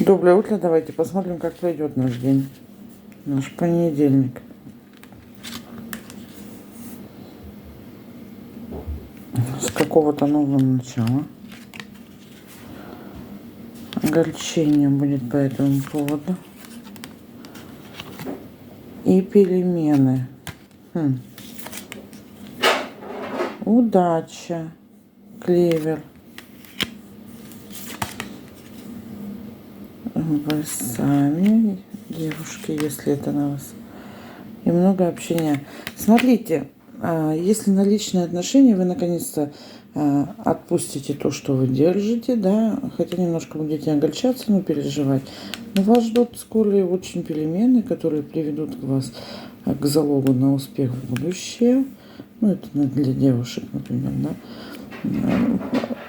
Доброе утро, давайте посмотрим, как пройдет наш день, наш понедельник. С какого-то нового начала. Огорчение будет по этому поводу. И перемены. Удача. Клевер. Вы сами, девушки, если это на вас. И много общения. Смотрите, если на личные отношения вы наконец-то отпустите то, что вы держите, да, хотя немножко будете огорчаться, но переживать. Но вас ждут скорые очень перемены, которые приведут вас к залогу на успех в будущее. Ну, это для девушек, например, да.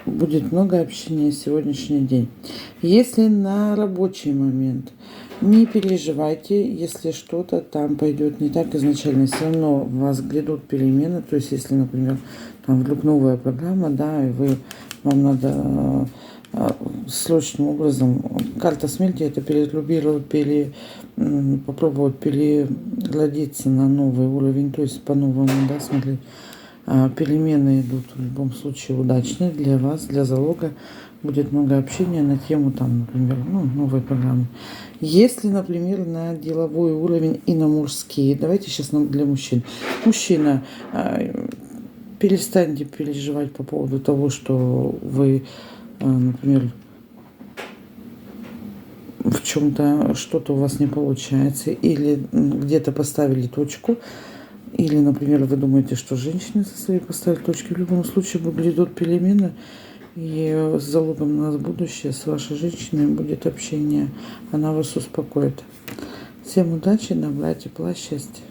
Будет много общения сегодняшний день. Если на рабочий момент, не переживайте, если что-то там пойдет не так изначально, все равно вас грядут перемены. То есть, если, например, там вдруг новая программа, да, и вам надо срочным образом, карта смерти, это попробовать переродиться на новый уровень, то есть по-новому, да, смотреть. Перемены идут в любом случае удачные для вас, для залога. Будет много общения на тему, там, например, новой программы. Если, например, на деловой уровень и на мужские, давайте сейчас для мужчин. Мужчина, перестаньте переживать по поводу того, что вы, например, в чем-то что-то у вас не получается, или где-то поставили точку. Или, например, вы думаете, что женщины со своей поставят точки. В любом случае грядут перемены. И с залогом на будущее с вашей женщиной будет общение. Она вас успокоит. Всем удачи, добра, тепла, счастья.